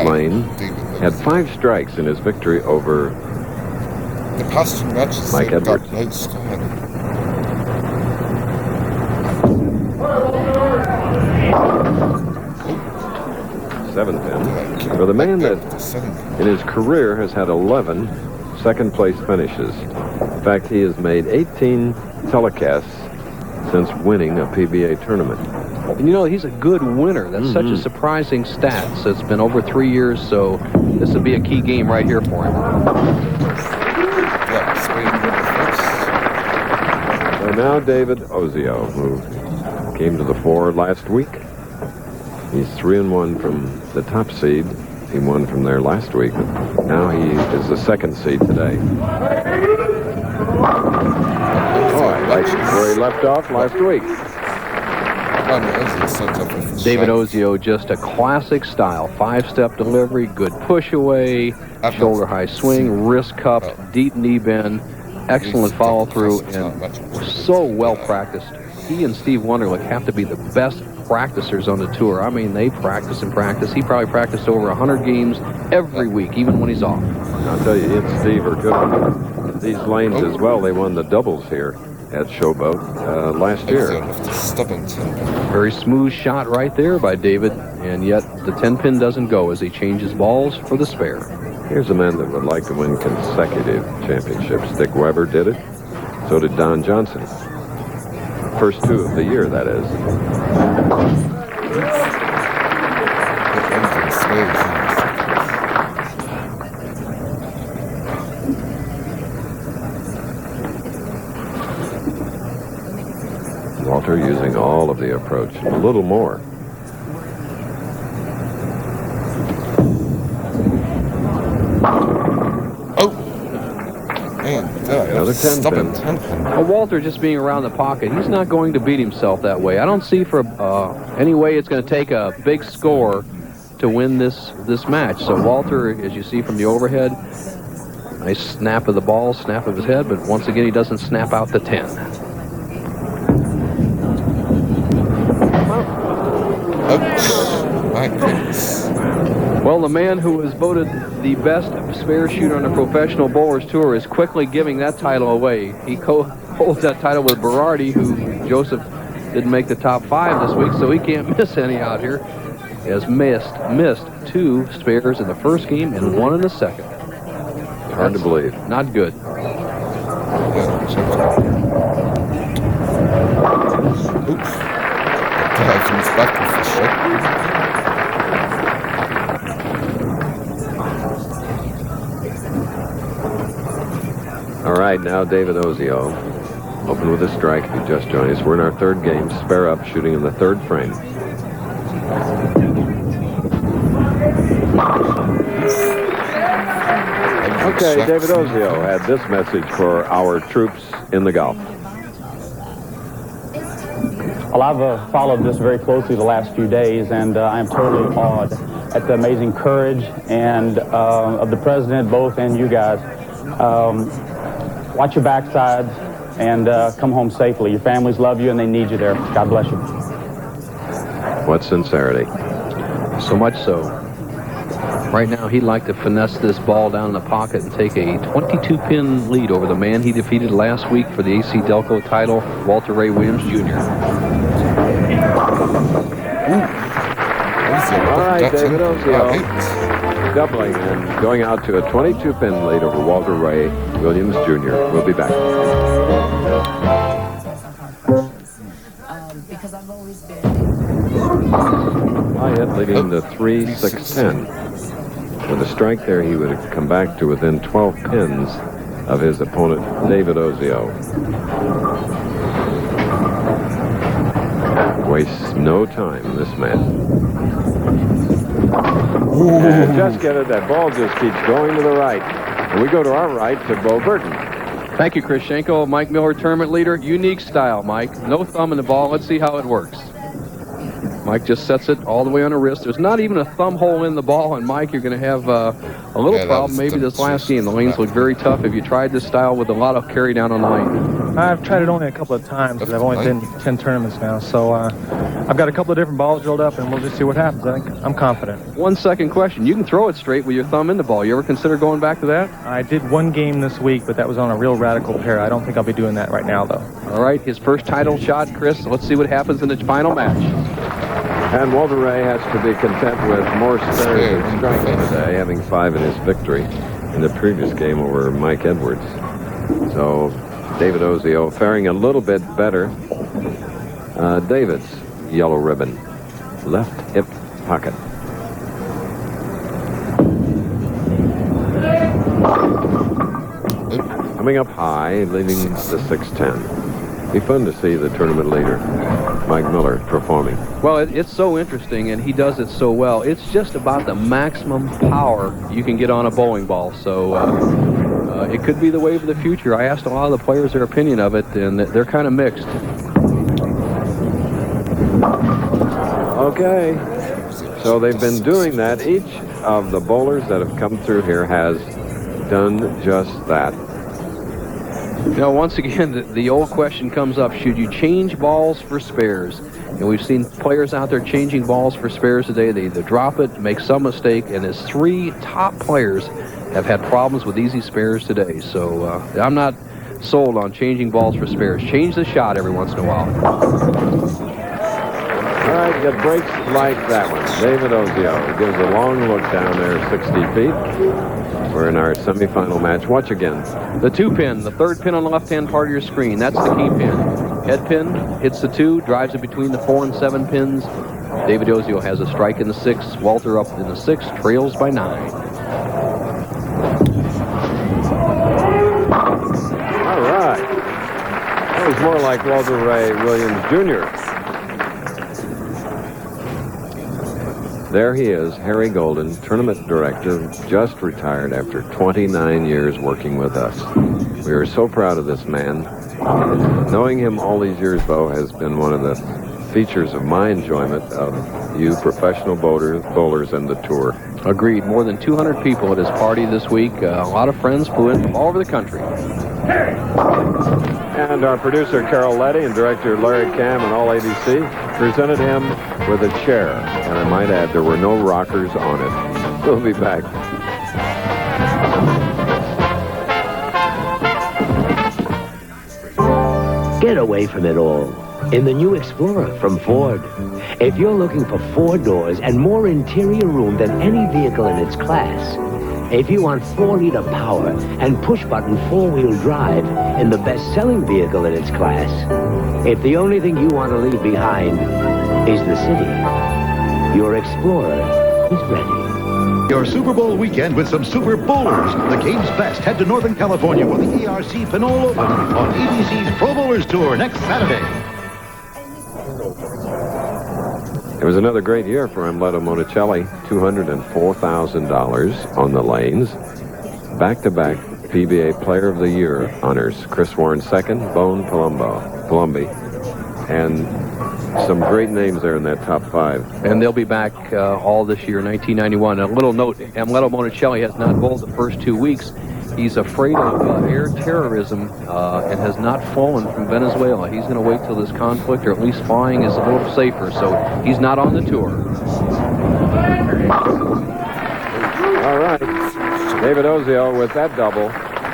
Lane had 5 strikes in his victory over the past 2 matches Mike they've got Edwards. no scored. Seventh pin for the man that in his career has had 11 second place finishes. In fact, he has made 18 telecasts since winning a PBA tournament. And you know, he's a good winner. That's such a surprising stat. So it's been over 3 years, so this would be a key game right here for him. So now David Ozio, who came to the fore last week. He's 3-1 from the top seed. He won from there last week. Now he is the 2nd seed today. Right where he left off last week. David Ozio, just a classic style. 5-step delivery, good push away, shoulder high swing, wrist cupped, deep knee bend, excellent follow through, and so well practiced. He and Steve Wunderlich have to be the best practicers on the tour. I mean, they practice and practice. He probably practiced over 100 games every week, even when he's off. I'll tell you, he and Steve are good on these lanes as well. They won the doubles here at Showboat last year. Very smooth shot right there by David, and yet the 10-pin doesn't go as he changes balls for the spare. Here's a man that would like to win consecutive championships. Dick Weber did it. So did Don Johnson. First 2 of the year, that is. Walter using all of the approach, a little more. Another 10-pin. Walter just being around the pocket, he's not going to beat himself that way. I don't see for any way it's going to take a big score to win this match. So Walter, as you see from the overhead, nice snap of the ball, snap of his head, but once again he doesn't snap out the 10. My goodness. Well, the man who was voted the best spare shooter on the Professional Bowlers Tour is quickly giving that title away. He holds that title with Berardi, who Joseph didn't make the top 5 this week, so he can't miss any out here. He has missed 2 spares in the first game and 1 in the second. Hard to believe. Not good. All right, now David Ozio. Open with a strike if you just joined us. We're in our 3rd game. Spare up, shooting in the 3rd frame. Okay, David Ozio had this message for our troops in the Gulf. Well, I've followed this very closely the last few days, and I am totally awed at the amazing courage and of the president, both, and you guys. Watch your backsides and come home safely. Your families love you, and they need you there. God bless you. What sincerity. So much so. Right now, he'd like to finesse this ball down in the pocket and take a 22-pin lead over the man he defeated last week for the AC Delco title, Walter Ray Williams, Jr. All right, David Ozio doubling and going out to a 22-pin lead over Walter Ray Williams, Jr. We'll be back. Because I've always been. Wyatt leading the 3-6-10. With a strike there, he would come back to within 12 pins of his opponent, David Ozio. Wastes no time, this man. And just get it, that ball just keeps going to the right. And we go to our right to Bo Burton. Thank you, Chris Schenkel. Mike Miller, tournament leader. Unique style, Mike. No thumb in the ball. Let's see how it works. Mike just sets it all the way on the wrist. There's not even a thumb hole in the ball, and Mike, you're going to have a little problem maybe this last game. The lanes look very tough. Have you tried this style with a lot of carry down on the lane? I've tried it only a couple of times because I've only been 10 tournaments now. So I've got a couple of different balls drilled up, and we'll just see what happens. I think I'm confident. 1 second question. You can throw it straight with your thumb in the ball. You ever consider going back to that? I did one game this week, but that was on a real radical pair. I don't think I'll be doing that right now, though. All right, his first title shot, Chris. Let's see what happens in the final match. And Walter Ray has to be content with more spares than strikes today, having 5 in his victory in the previous game over Mike Edwards. So David Ozio faring a little bit better. David's yellow ribbon, left hip pocket. Coming up high, leading the 6-10. Be fun to see the tournament leader, Mike Miller, performing. Well, it's so interesting, and he does it so well. It's just about the maximum power you can get on a bowling ball. So it could be the wave of the future. I asked a lot of the players their opinion of it, and they're kind of mixed. Okay, so they've been doing that. Each of the bowlers that have come through here has done just that. You know, once again, the old question comes up, should you change balls for spares? And we've seen players out there changing balls for spares today. They either drop it, make some mistake, and his 3 top players have had problems with easy spares today. So I'm not sold on changing balls for spares. Change the shot every once in a while. All right, get breaks like that one. David Ozio gives a long look down there, 60 feet. We're in our semifinal match. Watch again. The 2-pin, the 3rd pin on the left-hand part of your screen. That's the key pin. Head pin hits the 2, drives it between the 4 and 7 pins. David Ozio has a strike in the 6. Walter up in the 6, trails by 9. All right. That was more like Walter Ray Williams Jr. There he is, Harry Golden, tournament director, just retired after 29 years working with us. We are so proud of this man. Knowing him all these years, Bo, has been one of the features of my enjoyment of you professional bowlers and the tour. Agreed. More than 200 people at his party this week. A lot of friends flew in from all over the country. And our producer, Carol Letty, and director Larry Cam and all ABC presented him with a chair. And I might add, there were no rockers on it. We'll be back. Get away from it all in the new Explorer from Ford. If you're looking for 4 doors and more interior room than any vehicle in its class, if you want 4-liter power and push-button 4-wheel drive in the best-selling vehicle in its class, if the only thing you want to leave behind is the city, your Explorer is ready. Your Super Bowl weekend with some Super Bowlers. The game's best. Head to Northern California for the ERC Pinole Open on ABC's Pro Bowlers Tour next Saturday. It was another great year for Amleto Monicelli. $204,000 on the lanes. Back-to-back PBA Player of the Year honors. Chris Warren second, Bone Palumbi. And some great names there in that top 5. And they'll be back all this year, 1991. A little note, Amleto Monicelli has not bowled the first 2 weeks. He's afraid of air terrorism and has not flown from Venezuela. He's going to wait till this conflict, or at least flying is a little safer, so he's not on the tour. All right. David Ozio with that double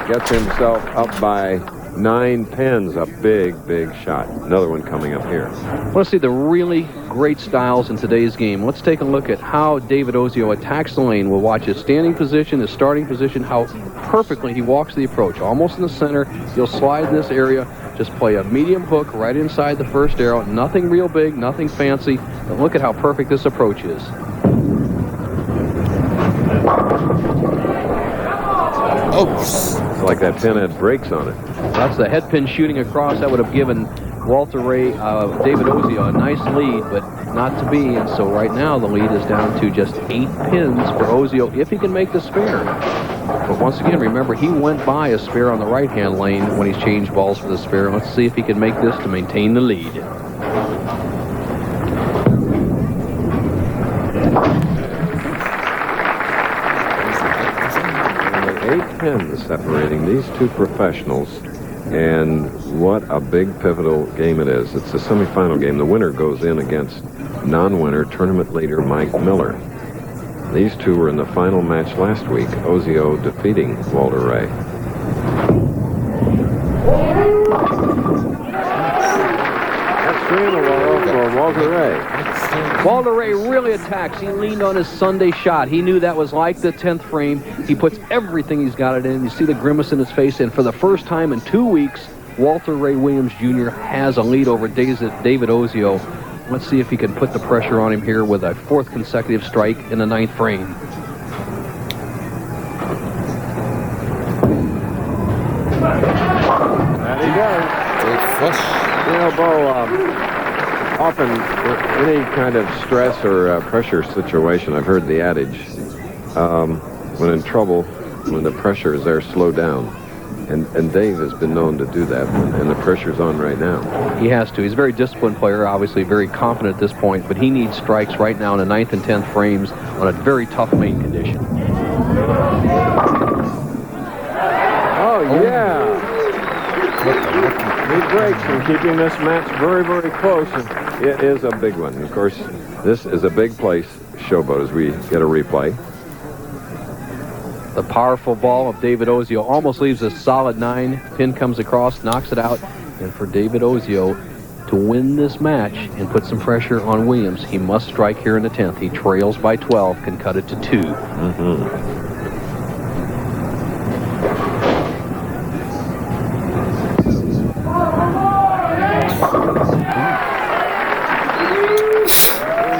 gets himself up by 9 pins. A big, big shot. Another one coming up here. Let's see the really great styles in today's game. Let's take a look at how David Ozio attacks the lane. We'll watch his standing position, his starting position, how perfectly he walks the approach. Almost in the center. He'll slide in this area. Just play a medium hook right inside the first arrow. Nothing real big, nothing fancy. But look at how perfect this approach is. It's like that pin had brakes on it. That's the head pin shooting across. That would have given Walter Ray, David Ozio a nice lead, but not to be. And so right now the lead is down to just 8 pins for Ozio if he can make the spare. But once again, remember, he went by a spare on the right-hand lane when he's changed balls for the spare. Let's see if he can make this to maintain the lead. 8 pins separating these two professionals, and what a big pivotal game it is. It's a semifinal game. The winner goes in against non-winner tournament leader Mike Miller. These two were in the final match last week, Ozio defeating Walter Ray. That's 3 in a row for Walter Ray. Walter Ray really attacks. He leaned on his Sunday shot. He knew that was like the 10th frame. He puts everything he's got it in. You see the grimace in his face, and for the first time in 2 weeks, Walter Ray Williams Jr. has a lead over David Ozio. Let's see if he can put the pressure on him here with a 4th consecutive strike in the 9th frame. There he goes. Great flush. You know, Bo, often any kind of stress or pressure situation, I've heard the adage, when in trouble, when the pressure is there, slow down. And Dave has been known to do that, and the pressure's on right now. He has to. He's a very disciplined player, obviously very confident at this point, but he needs strikes right now in the 9th and 10th frames on a very tough main condition. Oh, yeah. He breaks and keeping this match very, very close. And it is a big one. Of course, this is a big place, Showboat, as we get a replay. The powerful ball of David Ozio almost leaves a solid 9. Pin comes across, knocks it out. And for David Ozio to win this match and put some pressure on Williams, he must strike here in the 10th. He trails by 12, can cut it to 2. These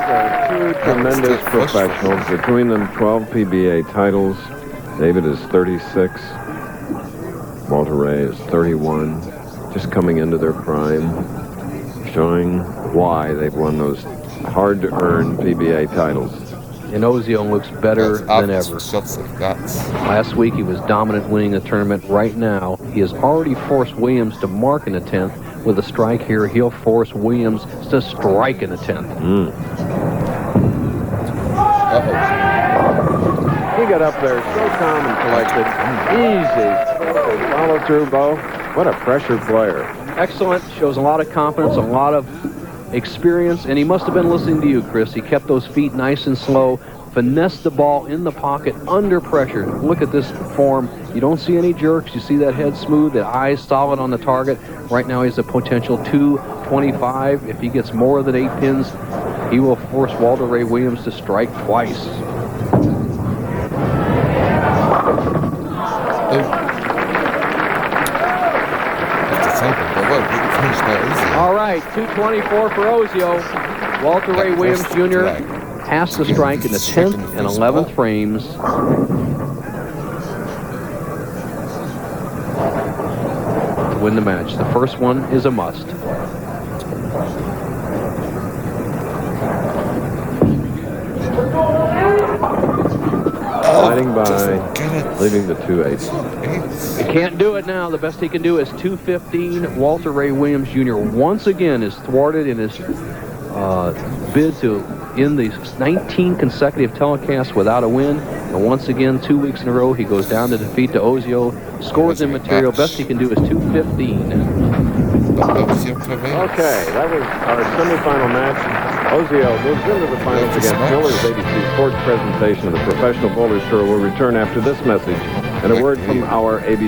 are two tremendous professionals. Between them, 12 PBA titles. David is 36. Walter Ray is 31. Just coming into their prime, showing why they've won those hard-to-earn PBA titles. And Ozio looks better than ever. Shots of guts. Last week he was dominant winning the tournament. Right now, he has already forced Williams to mark in the 10th. With a strike here, he'll force Williams to strike in the 10th. He got up there so calm and collected. Easy. Follow through, Bo. What a pressure player. Excellent. Shows a lot of confidence, a lot of experience, and he must have been listening to you, Chris. He kept those feet nice and slow, finessed the ball in the pocket under pressure. Look at this form. You don't see any jerks. You see that head smooth, the eyes solid on the target. Right now he has a potential 225. If he gets more than 8 pins, he will force Walter Ray Williams to strike twice. All right, 224 for Ozio. Walter Ray Williams Jr. has to strike in the 10th and 11th frames. To win the match. The first one is a must. Sliding by, leaving the 2-8. He can't do it now. The best he can do is 215. Walter Ray Williams Jr. once again is thwarted in his bid to end the 19 consecutive telecasts without a win. And once again, 2 weeks in a row, he goes down to defeat to Ozio. Scores in material. Best he can do is 215. Okay, that was our semifinal match. Ozio moves into the finals against Miller's ABC Sports presentation of the Professional Bowlers Tour. Will return after this message and a word from our ABC